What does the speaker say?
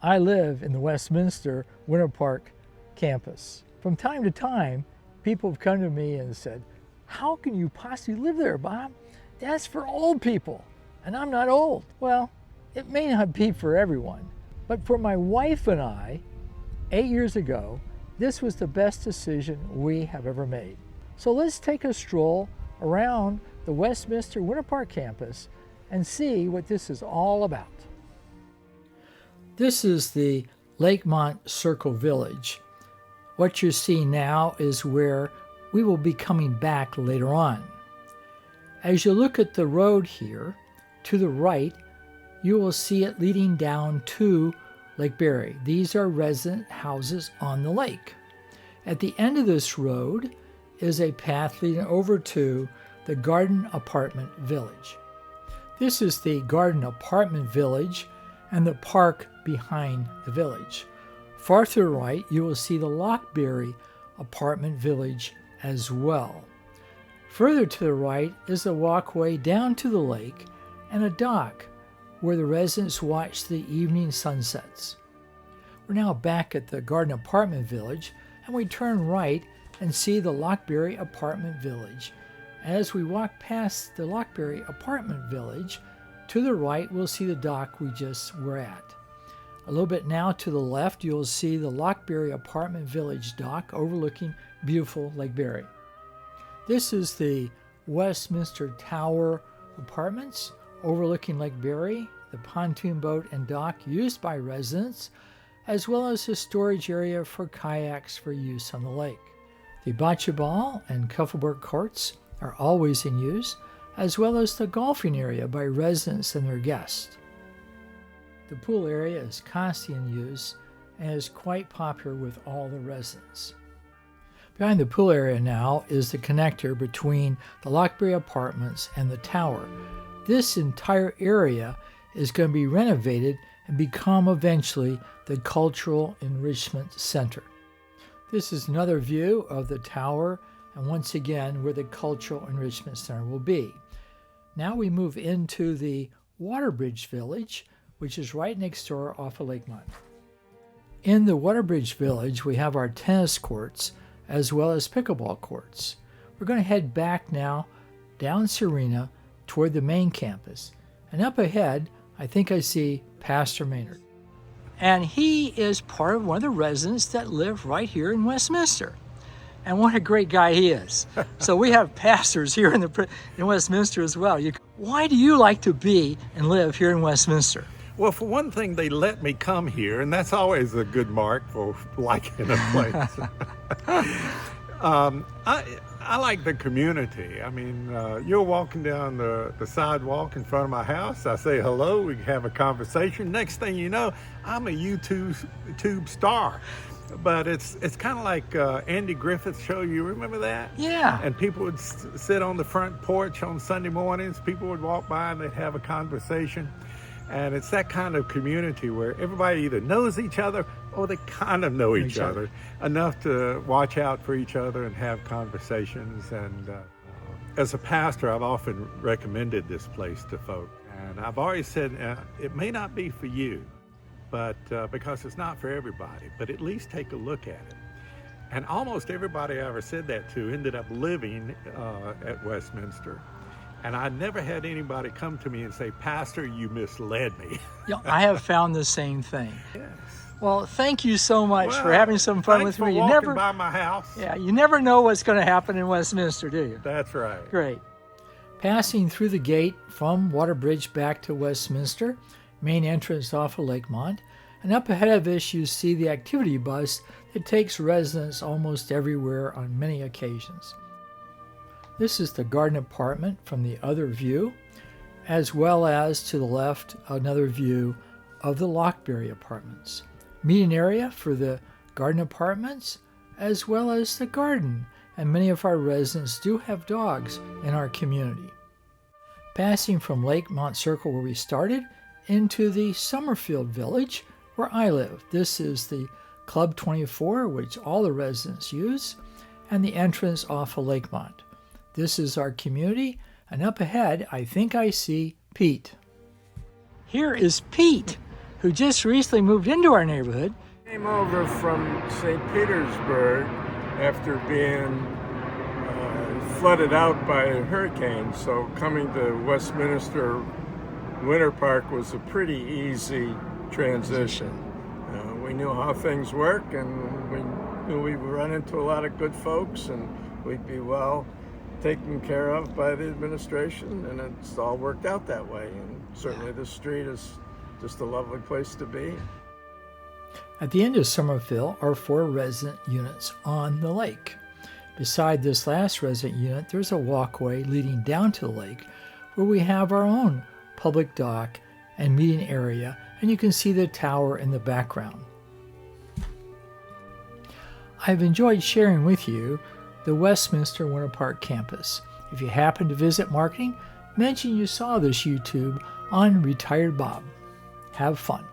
I live in the Westminster Winter Park campus. From time to time, people have come to me and said, "How can you possibly live there, Bob? That's for old people, and I'm not old." Well, it may not be for everyone, but for my wife and I, 8 years ago, this was the best decision we have ever made. So let's take a stroll around the Westminster Winter Park campus and see what this is all about. This is the Lakemont Circle Village. What you're seeing now is where we will be coming back later on. As you look at the road here, to the right, you will see it leading down to Lake Berry. These are resident houses on the lake. At the end of this road is a path leading over to the Garden Apartment Village. This is the Garden Apartment Village and the park behind the village. Far to the right, you will see the Lockberry Apartment Village as well. Further to the right is a walkway down to the lake and a dock where the residents watch the evening sunsets. We're now back at the Garden Apartment Village, and we turn right and see the Lockberry Apartment Village. As we walk past the Lockberry Apartment Village, to the right we'll see the dock we just were at. A little bit now to the left, you'll see the Lockberry Apartment Village dock overlooking beautiful Lake Berry. This is the Westminster Tower Apartments overlooking Lake Berry, the pontoon boat and dock used by residents, as well as a storage area for kayaks for use on the lake. The bocce ball and shuffleboard courts are always in use, as well as the golfing area by residents and their guests. The pool area is constantly in use and is quite popular with all the residents. Behind the pool area now is the connector between the Lockberry Apartments and the tower. This entire area is going to be renovated and become eventually the Cultural Enrichment Center. This is another view of the tower and once again where the Cultural Enrichment Center will be. Now we move into the Waterbridge Village, which is right next door off of Lakemont. In the Waterbridge Village, we have our tennis courts as well as pickleball courts. We're going to head back now down Serena toward the main campus. And up ahead, I think I see Pastor Maynard. And he is part of one of the residents that live right here in Westminster. And what a great guy he is. So we have pastors here in Westminster as well. Why do you like to be and live here in Westminster? Well, for one thing, they let me come here, and that's always a good mark for liking a place. I like the community. I mean, you're walking down the sidewalk in front of my house. I say hello, we have a conversation. Next thing you know, I'm a YouTube star. But it's kind of like Andy Griffith's show. You remember that? Yeah. And people would sit on the front porch on Sunday mornings. People would walk by and they'd have a conversation. And it's that kind of community where everybody either knows each other or they kind of know each other enough to watch out for each other and have conversations. And as a pastor, I've often recommended this place to folk. And I've always said, it may not be for you, but because it's not for everybody, but at least take a look at it. And almost everybody I ever said that to ended up living at Westminster. And I never had anybody come to me and say, "Pastor, you misled me." Yeah, I have found the same thing. Yes. Well, thank you so much for having some fun with me. You never by my house. Yeah, you never know what's going to happen in Westminster, do you? That's right. Great. Passing through the gate from Waterbridge back to Westminster, main entrance off of Lakemont, and up ahead of us you see the activity bus that takes residents almost everywhere on many occasions. This is the Garden Apartment from the other view, as well as to the left another view of the Lockberry Apartments. Meeting area for the Garden Apartments, as well as the garden, and many of our residents do have dogs in our community. Passing from Lakemont Circle where we started into the Summerfield Village where I live. This is the Club 24, which all the residents use, and the entrance off of Lakemont. This is our community, and up ahead, I think I see Pete. Here is Pete, who just recently moved into our neighborhood. Came over from St. Petersburg after being flooded out by a hurricane, so coming to Westminster Winter Park was a pretty easy transition. We knew how things work, and we knew we would run into a lot of good folks, and we'd be well taken care of by the administration, and it's all worked out that way. And certainly the street is just a lovely place to be. At the end of Somerville are 4 resident units on the lake. Beside this last resident unit, there's a walkway leading down to the lake where we have our own public dock and meeting area, and you can see the tower in the background. I've enjoyed sharing with you the Westminster Winter Park campus. If you happen to visit marketing, mention you saw this YouTube on Retired Bob. Have fun.